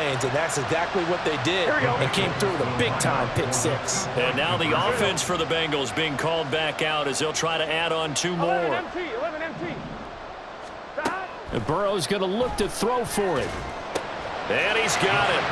lanes, and that's exactly what they did and came through with a big-time pick six. And now the offense for the Bengals being called back out as they'll try to add on 2 more. 11 empty. And Burrow's going to look to throw for it. And he's got it.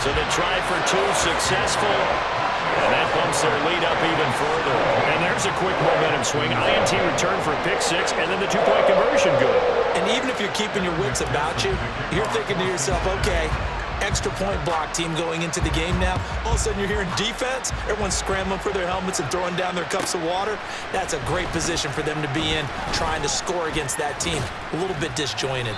So the try for 2 successful. And that bumps their lead up even further. And there's a quick momentum swing. INT return for a pick six, and then the 2-point conversion good. And even if you're keeping your wits about you, you're thinking to yourself, okay, extra point block team going into the game now. All of a sudden you're hearing defense. Everyone's scrambling for their helmets and throwing down their cups of water. That's a great position for them to be in, trying to score against that team. A little bit disjointed.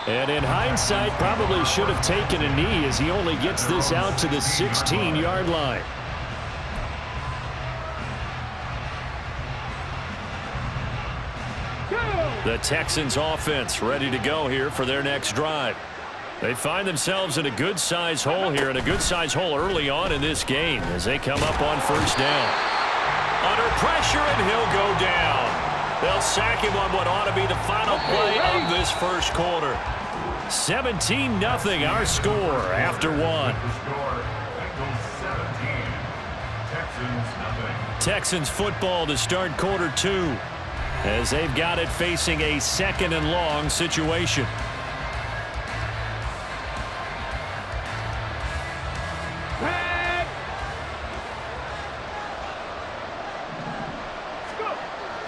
And in hindsight, probably should have taken a knee as he only gets this out to the 16-yard line. The Texans offense ready to go here for their next drive. They find themselves in a good-sized hole here, and a good-sized hole early on in this game as they come up on first down. Under pressure, and he'll go down. They'll sack him on what ought to be the final play of this first quarter. 17-0 our score after 1. Texans football to start quarter 2. As they've got it facing a 2nd and long situation.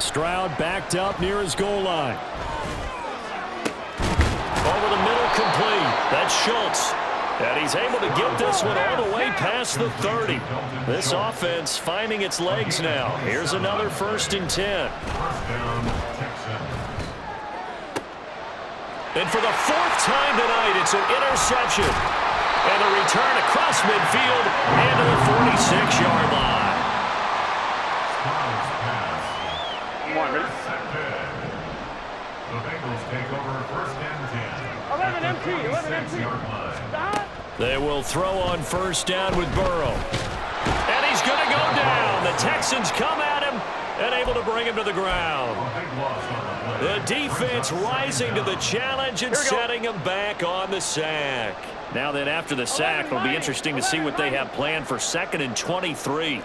Stroud backed up near his goal line. Over the middle, complete. That's Schultz. And he's able to get this one all the way past the 30. This offense finding its legs now. Here's another 1st and 10. And for the 4th time tonight, it's an interception. And a return across midfield and to the 46-yard line. Come on, ready? The Bengals take over 1st and 10. 11 empty. Stop. They will throw on first down with Burrow. And he's going to go down. The Texans come at him and able to bring him to the ground. The defense rising to the challenge and setting him back on the sack. Now then, after the sack, it'll be interesting to see what they have planned for 2nd and 23.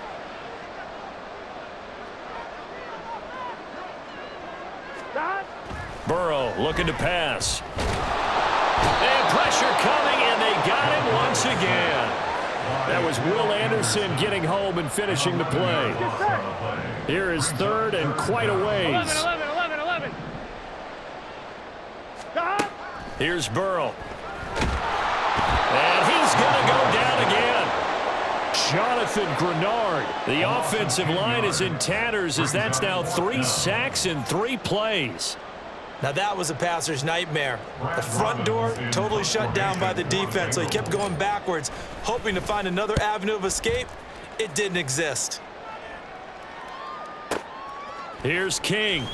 Burrow looking to pass. And pressure coming, and they got him once again. That was Will Anderson getting home and finishing the play. Here is 3rd and quite a ways. 11. Here's Burrow. And he's going to go down again. Jonathan Grenard. The offensive line is in tatters as that's now 3 sacks in 3 plays. Now that was a passer's nightmare. The front door totally shut down by the defense, so he kept going backwards, hoping to find another avenue of escape. It didn't exist. Here's King.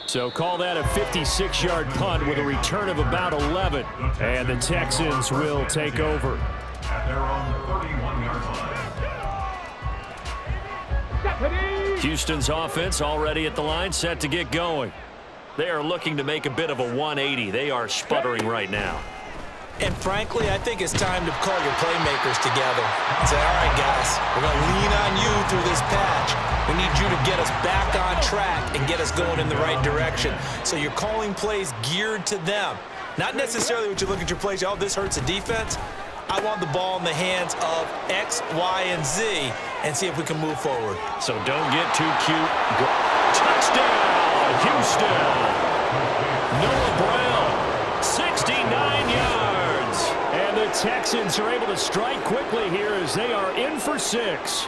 So call that a 56-yard punt with a return of about 11. And the Texans will take over. At their own 31-yard line. Houston's offense already at the line, set to get going. They are looking to make a bit of a 180. They are sputtering right now. And frankly, I think it's time to call your playmakers together and say, all right, guys, we're going to lean on you through this patch. We need you to get us back on track and get us going in the right direction. So you're calling plays geared to them. Not necessarily what you look at your plays, oh, this hurts the defense. I want the ball in the hands of X, Y, and Z and see if we can move forward. So don't get too cute. Go. Touchdown, Houston. Noah Brown, 69 yards. And the Texans are able to strike quickly here as they are in for 6.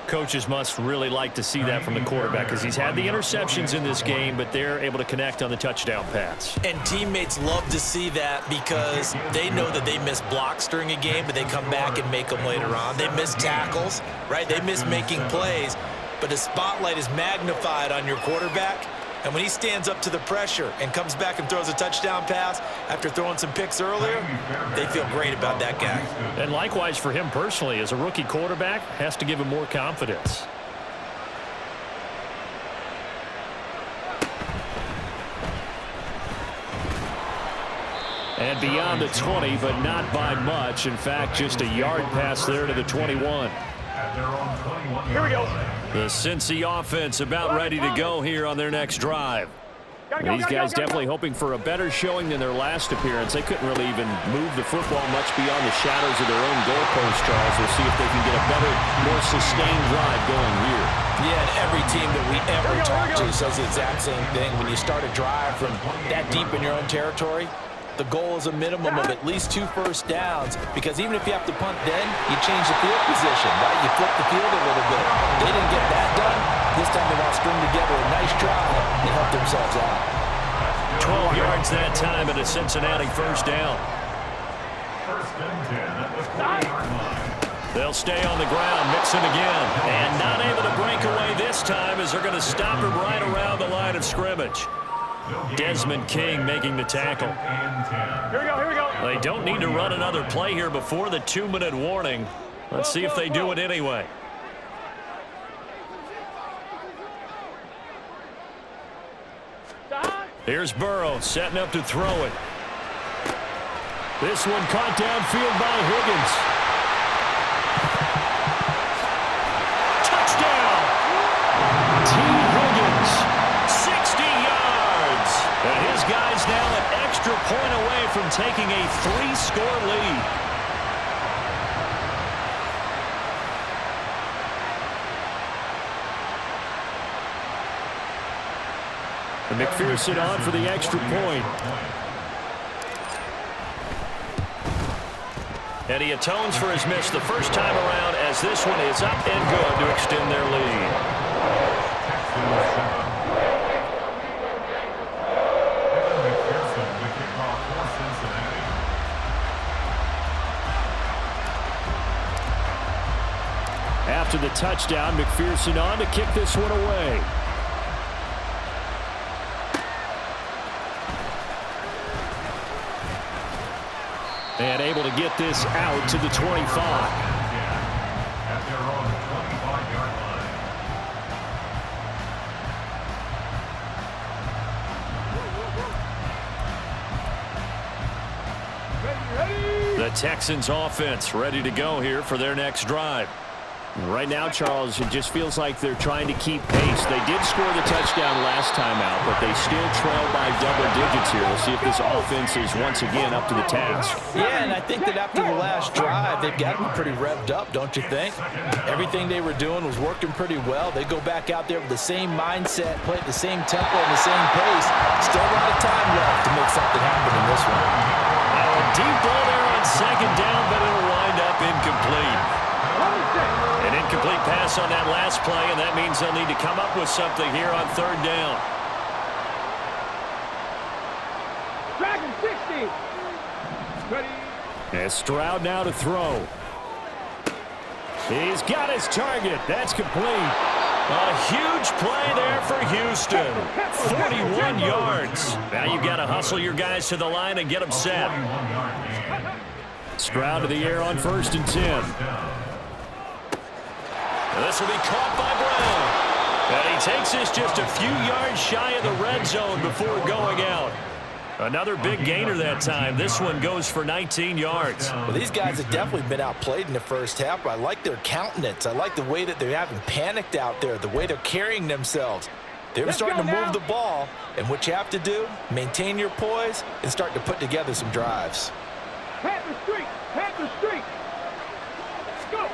Coaches must really like to see that from the quarterback because he's had the interceptions in this game, but they're able to connect on the touchdown pass. And teammates love to see that because they know that they miss blocks during a game, but they come back and make them later on. They miss tackles, right? They miss making plays, but the spotlight is magnified on your quarterback. And when he stands up to the pressure and comes back and throws a touchdown pass after throwing some picks earlier, they feel great about that guy. And likewise for him personally, as a rookie quarterback, has to give him more confidence. And beyond the 20, but not by much. In fact, just a yard pass there to the 21. Here we go. The Cincy offense about ready to go here on their next drive. These guys definitely hoping for a better showing than their last appearance. They couldn't really even move the football much beyond the shadows of their own goalpost, Charles. We'll see if they can get a better, more sustained drive going here. Yeah, and every team that we ever talk to says the exact same thing. When you start a drive from that deep in your own territory, the goal is a minimum of at least 2 first downs, because even if you have to punt then, you change the field position, right? You flip the field a little bit. They didn't get that done. This time they want to string together a nice drive and help themselves out. 12 yards that time at a Cincinnati first down. First and 10 at the 20-yard line. They'll stay on the ground, mixing again, and not able to break away this time as they're going to stop him right around the line of scrimmage. Desmond King making the tackle. Here we go, here we go. They don't need to run another play here before the 2-minute warning. Let's see if they do it anyway. Here's Burrow setting up to throw it. This one caught downfield by Higgins. Touchdown! T. Higgins, 60 yards. And his guys now an extra point away from taking a 3-score lead. And McPherson on for the extra point. And he atones for his miss the first time around, as this one is up and good to extend their lead. After the touchdown, McPherson on to kick this one away. And able to get this out to the 25. At their own 25-yard line. The Texans offense ready to go here for their next drive. Right now, Charles, it just feels like they're trying to keep pace. They did score the touchdown last time out, but they still trail by double digits here. We'll see if this offense is once again up to the task. Yeah, and I think that after the last drive, they've got to be pretty revved up, don't you think? Everything they were doing was working pretty well. They go back out there with the same mindset, play at the same tempo and the same pace. Still a lot of time left to make something happen in this one. A deep ball there on second down, but it'll wind up incomplete. An incomplete pass on that last play, and that means they'll need to come up with something here on third down. Dragon 60. Ready. And Stroud now to throw. He's got his target. That's complete. A huge play there for Houston. 41 yards. Now you've got to hustle your guys to the line and get them set. Stroud to the air on 1st and 10. This will be caught by Brown. And he takes this just a few yards shy of the red zone before going out. Another big gainer that time. This one goes for 19 yards. Well, these guys have definitely been outplayed in the first half, but I like their countenance. I like the way that they haven't panicked out there, the way they're carrying themselves. They're starting to move the ball, and what you have to do, maintain your poise and start to put together some drives. Panther streak. Panther streak. Go.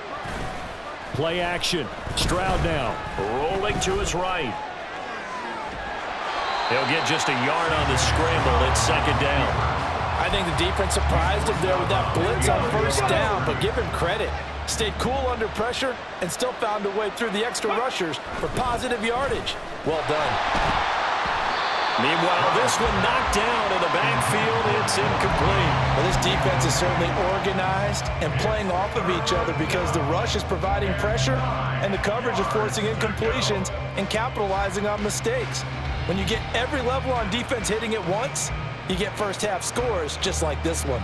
Play action. Stroud now rolling to his right. He'll get just a yard on the scramble. It's second down. I think the defense surprised him there with that blitz on first down, but give him credit. Stayed cool under pressure and still found a way through the extra rushers for positive yardage. Well done. Meanwhile, this one knocked down in the backfield. It's incomplete. Well, this defense is certainly organized and playing off of each other because the rush is providing pressure and the coverage is forcing incompletions and capitalizing on mistakes. When you get every level on defense hitting it once, you get first half scores just like this one.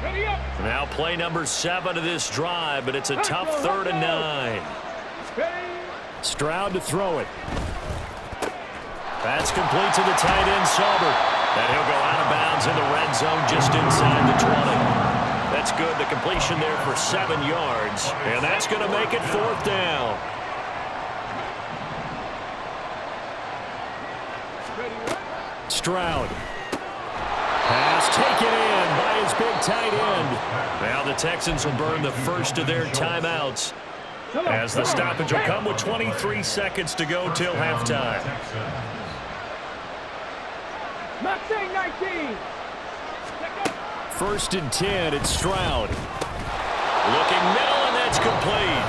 Ready up. Now play number 7 of this drive, but it's a tough 3rd and 9. Ready. Stroud to throw it. That's complete to the tight end, Sauber. And he'll go out of bounds in the red zone just inside the 20. That's good. The completion there for 7 yards. And that's going to make it 4th down. Stroud. Pass taken in by his big tight end. Now the Texans will burn the first of their timeouts, as the stoppage will come with 23 seconds to go till halftime. Not saying 19. 1st and 10, it's Stroud. Looking middle, and that's complete.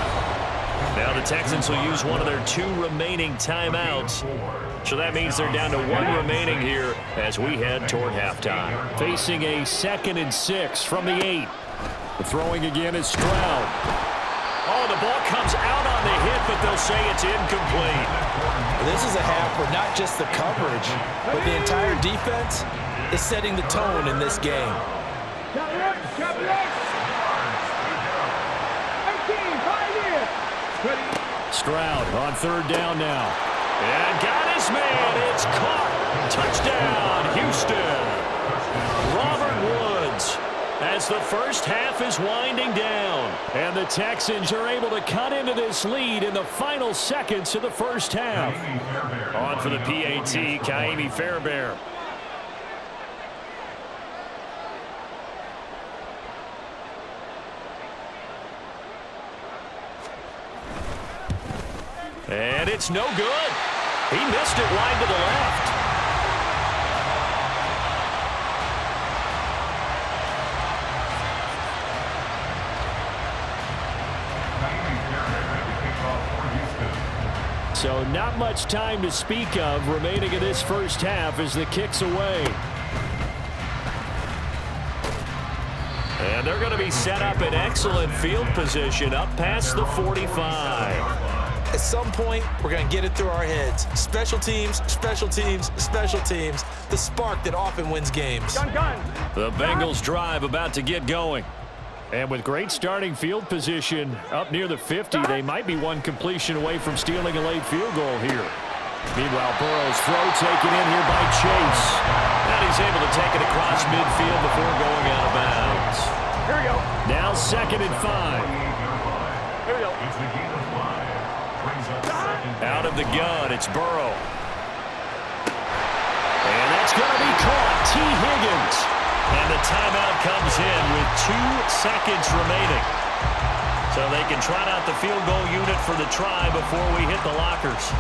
Now the Texans will use one of their 2 remaining timeouts. So that means they're down to 1 remaining here as we head toward halftime. Facing a 2nd and 6 from the 8. The throwing again is Stroud. Oh, the ball comes out on the hit, but they'll say it's incomplete. This is a half where not just the coverage, but the entire defense is setting the tone in this game. Stroud on 3rd down now. And got his man. It's caught. Touchdown, Houston. Robert Woods, as the first half is winding down. And the Texans are able to cut into this lead in the final seconds of the first half. On for the PAT, Kaimi Fairbairn. And it's no good. He missed it wide to the left. So not much time to speak of remaining in this first half as the kick's away. And they're going to be set up in excellent field position up past the 45. At some point, we're going to get it through our heads. Special teams, special teams, special teams. The spark that often wins games. The Bengals drive about to get going. And with great starting field position up near the 50, they might be one completion away from stealing a late field goal here. Meanwhile, Burrow's throw taken in here by Chase. And he's able to take it across midfield before going out of bounds. Here we go. Now 2nd and 5. Here we go. Out of the gun, it's Burrow. And that's going to be caught. T. Higgins. And the timeout comes in with 2 seconds remaining. So they can trot out the field goal unit for the try before we hit the lockers.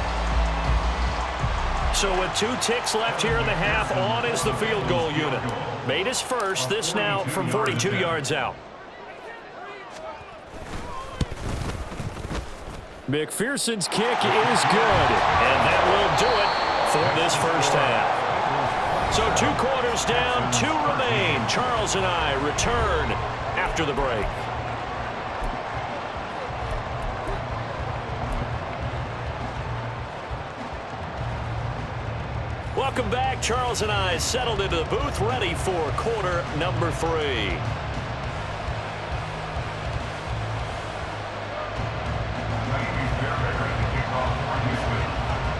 So with 2 ticks left here in the half, on is the field goal unit. Made his first, this now from 42 yards out. McPherson's kick is good. And that will do it for this first half. So 2 quarters down, 2 remain. Charles and I return after the break. Welcome back. Charles and I settled into the booth, ready for quarter number 3.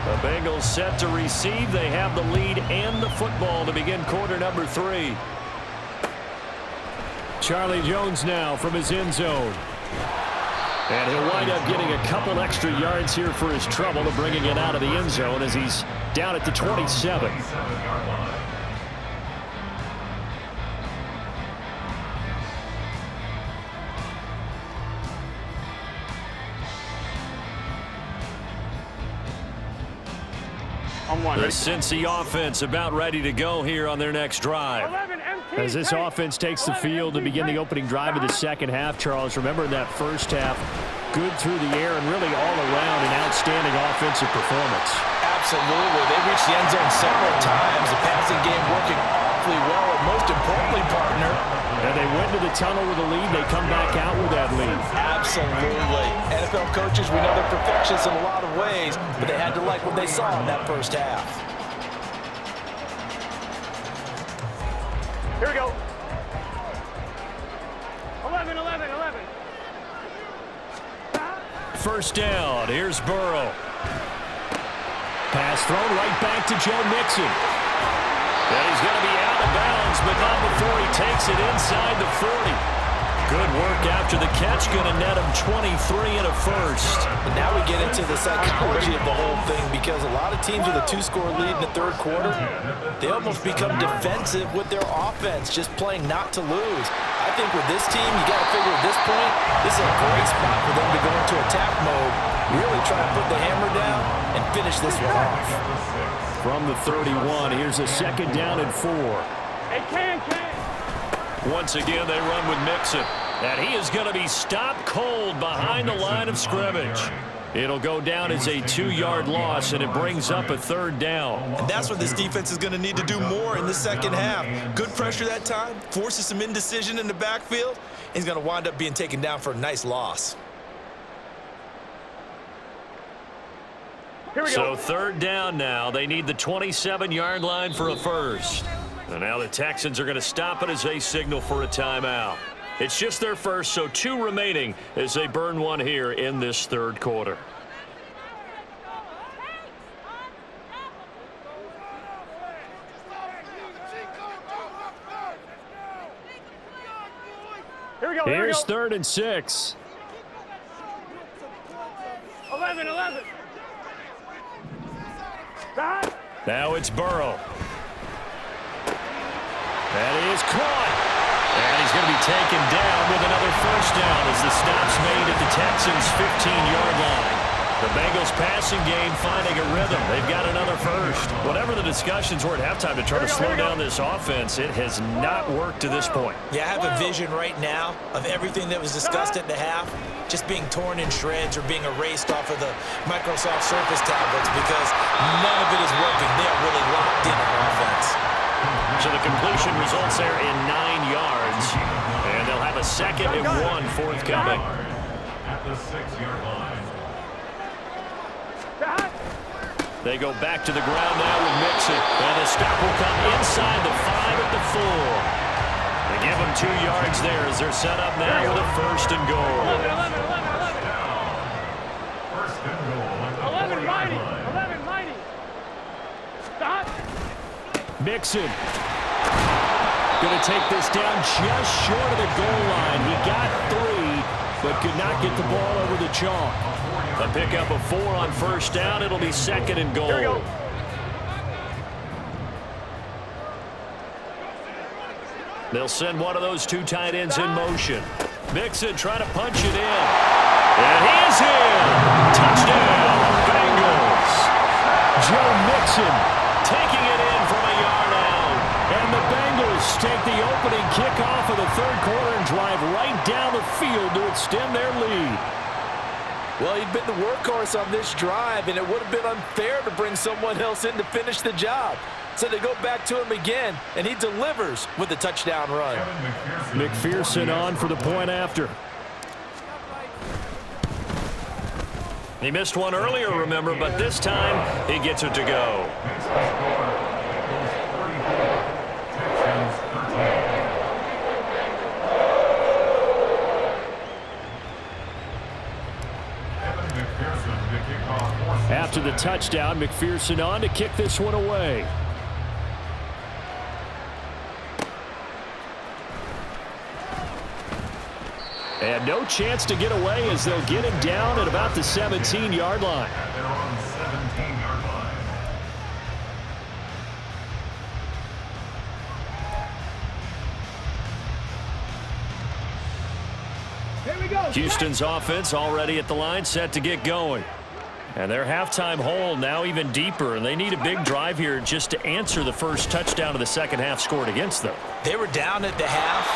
The Bengals set to receive. They have the lead and the football to begin quarter number 3. Charlie Jones now from his end zone. And he'll wind up getting a couple extra yards here for his trouble to bringing it out of the end zone as he's down at the 27. The Cincy offense about ready to go here on their next drive. As this offense takes the field to begin the opening drive of the second half, Charles, remember in that first half, good through the air and really all around an outstanding offensive performance. Absolutely. They reached the end zone several times. The passing game working awfully well, and most importantly, partner. And they went to the tunnel with a lead. They come back out with that lead. Absolutely. NFL coaches, we know they're perfectionists in a lot of ways, but they had to like what they saw in that first half. Here we go. 11, 11, 11. first down. Here's Burrow. Pass thrown right back to Joe Mixon. And he's going to be out of bounds, but not before he takes it inside the 40. Good work after the catch. Going to net him 23 and a first. And now we get into the psychology of the whole thing, because a lot of teams with a 2-score lead in the third quarter, they almost become defensive with their offense, just playing not to lose. I think with this team, you got to figure at this point, this is a great spot for them to go into attack mode, really try to put the hammer down and finish this one off. From the 31, here's a second down and 4. Hey, Can. Once again, they run with Mixon. And he is going to be stopped cold behind the line of scrimmage. It'll go down as a 2-yard loss, and it brings up a third down. And that's what this defense is going to need to do more in the second half. Good pressure that time, forces some indecision in the backfield. He's going to wind up being taken down for a nice loss. Here we So go. third down now. They need the 27-yard line for a first. And now the Texans are going to stop it as they signal for a timeout. It's just their first, so 2 remaining as they burn one here in this third quarter. Here we go. Here's 3rd and 6. 11. Back. Now it's Burrow. That is caught. And he's going to be taken down with another first down as the stop's made at the Texans' 15-yard line. The Bengals passing game finding a rhythm. They've got another first. Whatever the discussions were at halftime to try to slow down this offense, it has not worked to this point. Yeah, I have a vision right now of everything that was discussed at the half just being torn in shreds or being erased off of the Microsoft Surface tablets, because none of it is working. They are really locked in on offense. So the completion results there in 9 yards. And they'll have a 2nd and 1 forthcoming. At the 6-yard line. Back. They go back to the ground now with Mixon. And the stop will come inside the 5 at the 4. They give them 2 yards there as they're set up now with a 1st and goal. 11. First and goal. 11 mighty. 11 mighty. Stop. Mixon. Going to take this down just short of the goal line. He got 3, but could not get the ball over the chalk. A pickup of 4 on first down. It'll be 2nd and goal. Here we go. They'll send one of those 2 tight ends in motion. Mixon trying to punch it in. And he is in. Touchdown, Bengals. Joe Mixon taking it in from a yard out. And the Bengals take the opening kickoff of the third quarter and drive right down the field to extend their lead. Well, he'd been the workhorse on this drive, and it would have been unfair to bring someone else in to finish the job. So they go back to him again, and he delivers with a touchdown run. McPherson on for the point after. He missed one earlier, remember, but this time he gets it to go. After the touchdown, McPherson on to kick this one away. And no chance to get away as they'll get him down at about the 17-yard line. They're on the 17-yard line. Here we go. Houston's offense already at the line, set to get going. And their halftime hole now even deeper, and they need a big drive here just to answer the first touchdown of the second half scored against them. They were down at the half.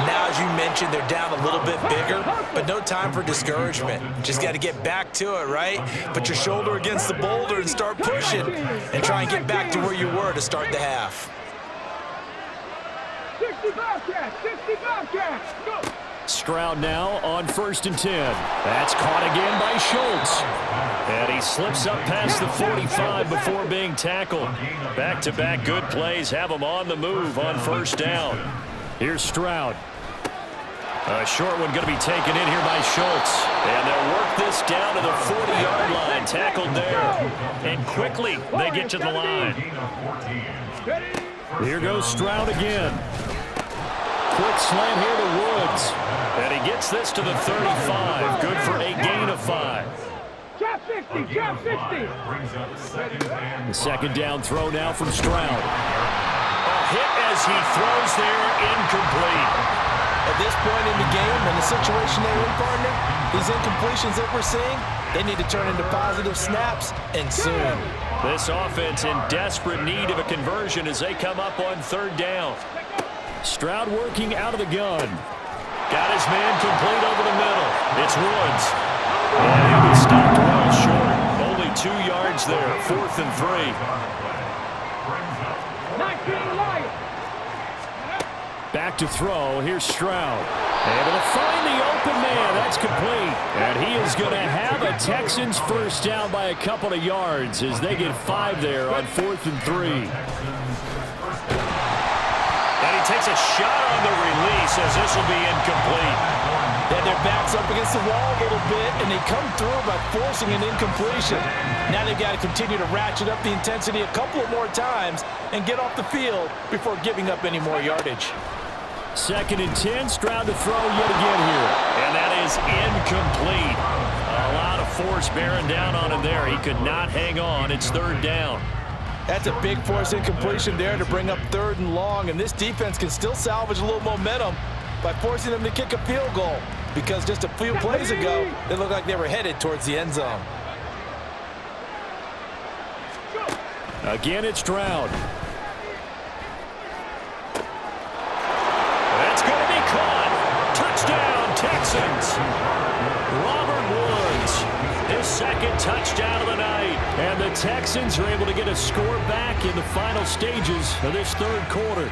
Now, as you mentioned, they're down a little bit bigger, but no time for discouragement. Just got to get back to it, right? Put your shoulder against the boulder and start pushing and try and get back to where you were to start the half. 60 Bobcats. 60 Bobcats. Go. Stroud now on 1st and 10. That's caught again by Schultz. And he slips up past the 45 before being tackled. Back-to-back good plays have him on the move on first down. Here's Stroud. A short one going to be taken in here by Schultz. And they'll work this down to the 40-yard line. Tackled there. And quickly, they get to the line. Here goes Stroud again. Quick slant here to Woods. And he gets this to the 35. Good for a gain of 5. Drop 60, drop 60. The second down throw now from Stroud. A hit as he throws there, incomplete. At this point in the game, in the situation they're in, partner, these incompletions that we're seeing, they need to turn into positive snaps, and soon. This offense in desperate need of a conversion as they come up on third down. Stroud working out of the gun. Got his man complete over the middle. It's Woods. And he was stopped well short. Only 2 yards there. 4th and 3. 19 Lions. Back to throw. Here's Stroud. Able to find the open man. That's complete. And he is going to have a Texans first down by a couple of yards as they get 5 there on 4th and 3. And he takes a shot on the release as this will be incomplete. Yeah, their back's up against the wall a little bit, and they come through by forcing an incompletion. Now they've got to continue to ratchet up the intensity a couple of more times and get off the field before giving up any more yardage. 2nd and 10, Stroud to throw yet again here. And that is incomplete. A lot of force bearing down on him there. He could not hang on. It's 3rd down. That's a big force incompletion there to bring up 3rd and long, and this defense can still salvage a little momentum by forcing them to kick a field goal, because just a few plays ago, it looked like they were headed towards the end zone. Again, it's Stroud. That's going to be caught. Touchdown, Texans. Robert Woods, his 2nd touchdown of the night. And the Texans are able to get a score back in the final stages of this 3rd quarter.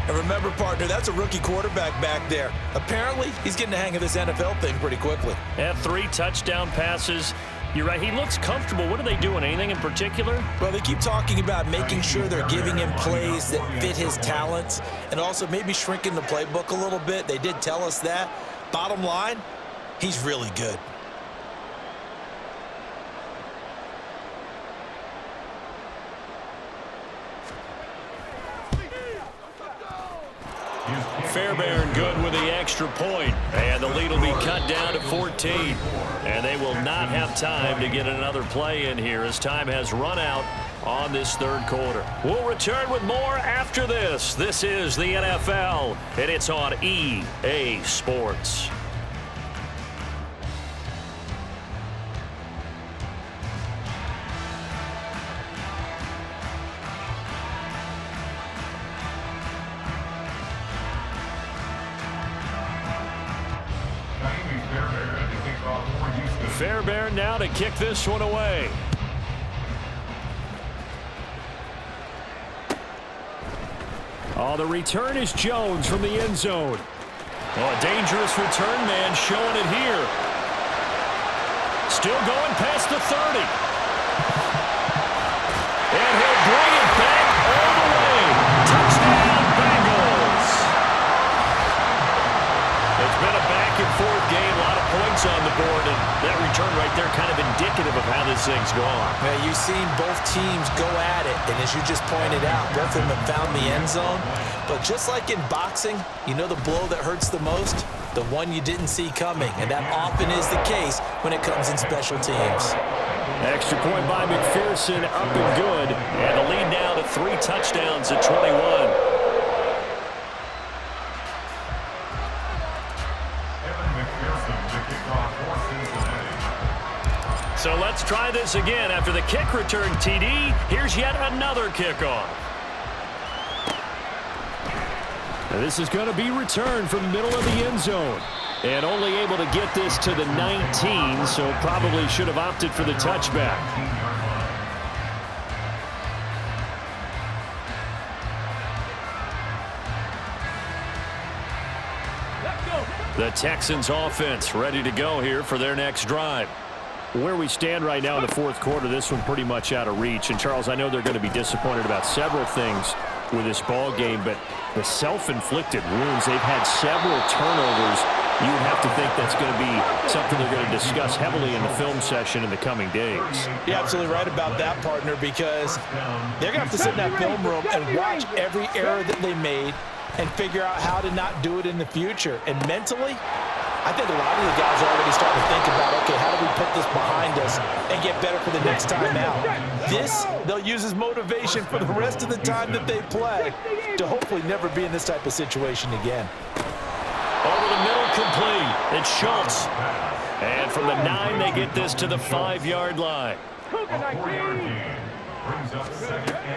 And remember, partner, that's a rookie quarterback back there. Apparently, he's getting the hang of this NFL thing pretty quickly. Had 3 touchdown passes. You're right, he looks comfortable. What are they doing? Anything in particular? Well, they keep talking about making sure they're giving him plays that fit his talents and also maybe shrinking the playbook a little bit. They did tell us that. Bottom line, he's really good. Fairbairn good with the extra point. And the lead will be cut down to 14. And they will not have time to get another play in here as time has run out on this 3rd quarter. We'll return with more after this. This is the NFL, and it's on EA Sports. Fairbairn now to kick this one away. Oh, the return is Jones from the end zone. Oh, a dangerous return man showing it here. Still going past the 30. And he'll bring it back all the way. Touchdown, Bengals. It's been a back-and-forth game, a lot of points on the board, and that return right there kind of indicative of how this thing's going. Yeah, you've seen both teams go at it, and as you just pointed out, both of them have found the end zone. But just like in boxing, you know the blow that hurts the most? The one you didn't see coming, and that often is the case when it comes in special teams. Extra point by McPherson, up and good. And the lead now to 3 touchdowns at 21. So let's try this again. After the kick return TD, here's yet another kickoff. Now this is going to be returned from the middle of the end zone. And only able to get this to the 19, so probably should have opted for the touchback. The Texans offense ready to go here for their next drive. Where we stand right now in the 4th quarter, this one pretty much out of reach. And, Charles, I know they're going to be disappointed about several things. with this ball game, but the self-inflicted wounds, they've had several turnovers. You would have to think that's going to be something they're going to discuss heavily in the film session in the coming days. You're absolutely right about that, partner, because they're going to have to sit in that film room and watch every error that they made and figure out how to not do it in the future. And mentally, I think a lot of the guys are already starting to think about, okay, how do we put this behind us and get better for the next time out? This, they'll use as motivation for the rest of the time that they play to hopefully never be in this type of situation again. Over the middle, complete. It's Schultz. And from the 9, they get this to the 5-yard line.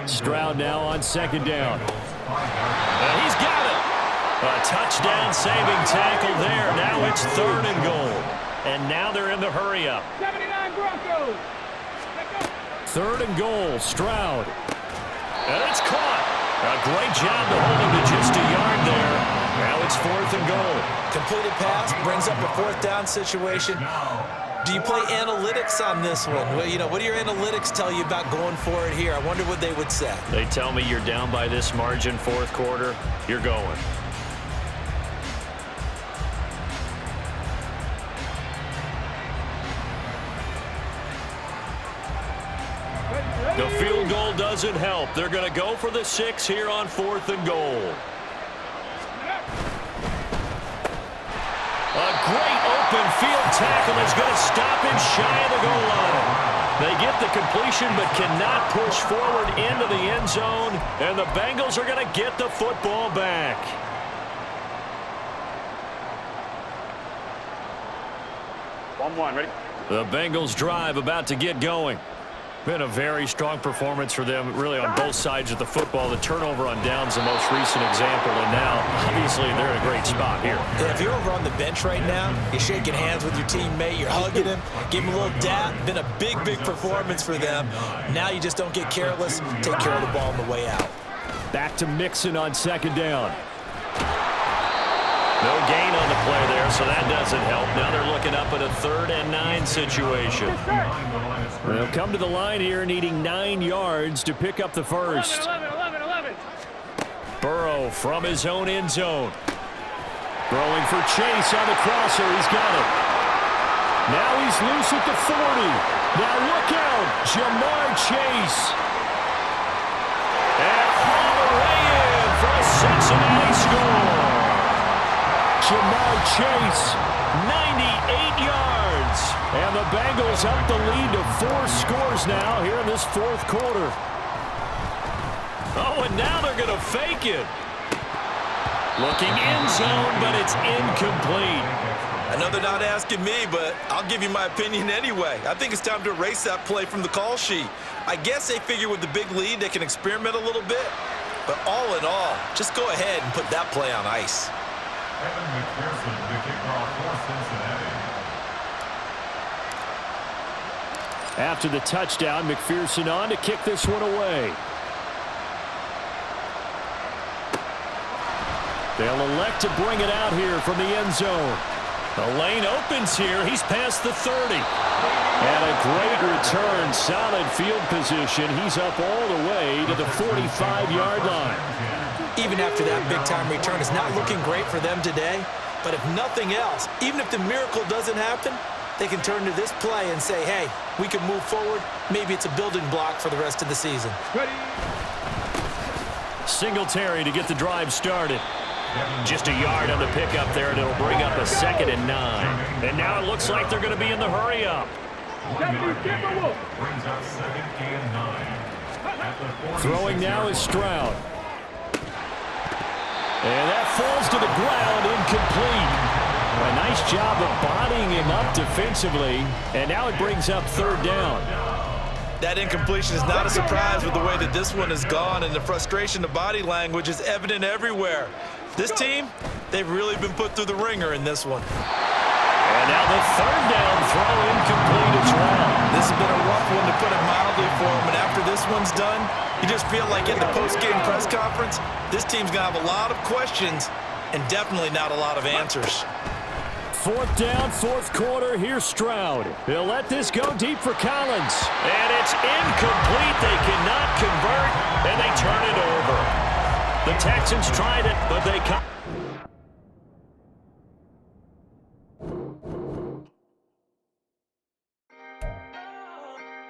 Stroud now on 2nd down. And he's got it. A touchdown-saving tackle there. Now it's 3rd and goal. And now they're in the hurry-up. 79 Broncos. 3rd and goal, Stroud. And it's caught. A great job to hold him to just a yard there. Now it's 4th and goal. Completed pass brings up a 4th down situation. Do you play analytics on this one? Well, you know, what do your analytics tell you about going for it here? I wonder what they would say. They tell me you're down by this margin 4th quarter, you're going. The field goal doesn't help. They're going to go for the 6 here on 4th and goal. A great open field tackle is going to stop him shy of the goal line. They get the completion but cannot push forward into the end zone, and the Bengals are going to get the football back. One, ready? The Bengals drive about to get going. Been a very strong performance for them, really, on both sides of the football. The turnover on downs the most recent example, and now, obviously, they're in a great spot here. Yeah, if you're over on the bench right now, you're shaking hands with your teammate, you're hugging him, give him a little dap. Been a big, big performance for them. Now you just don't get careless, take care of the ball on the way out. Back to Mixon on 2nd down. No gain on the play there, so that doesn't help. Now they're looking up at a 3rd and 9 situation. They'll come to the line here needing 9 yards to pick up the first. 11. Burrow from his own end zone. Throwing for Chase on the crosser. He's got it. Now he's loose at the 40. Now look out. Jamar Chase. And all the way in for a Cincinnati score. Jamar Chase, 98 yards. And the Bengals up the lead to 4 scores now here in this 4th quarter. Oh, and now they're going to fake it. Looking end zone, but it's incomplete. I know they're not asking me, but I'll give you my opinion anyway. I think it's time to erase that play from the call sheet. I guess they figure with the big lead they can experiment a little bit. But all in all, just go ahead and put that play on ice. Evan McPherson, the kickoff for Cincinnati. After the touchdown, McPherson on to kick this one away. They'll elect to bring it out here from the end zone. The lane opens here. He's past the 30. And a great return. Solid field position. He's up all the way to the 45-yard line. Even after that big-time return, it's not looking great for them today. But if nothing else, even if the miracle doesn't happen, they can turn to this play and say, hey, we can move forward. Maybe it's a building block for the rest of the season. Ready? Singletary to get the drive started. Just a yard on the pickup there, and it'll bring up a 2nd and 9. And now it looks like they're going to be in the hurry-up. Brings up 2nd and 9. Throwing now is Stroud. And that falls to the ground, incomplete. A nice job of bodying him up defensively. And now it brings up 3rd down. That incompletion is not a surprise with the way that this one has gone, and the frustration, the body language is evident everywhere. This team, they've really been put through the ringer in this one. And now the 3rd down throw incomplete as well. This has been a rough one, to put it mildly, for them. And after this one's done, you just feel like in the post-game press conference, this team's going to have a lot of questions and definitely not a lot of answers. 4th down, 4th quarter. Here's Stroud. They'll let this go deep for Collins. And it's incomplete. They cannot convert, and they turn it over. The Texans tried it, but they cut.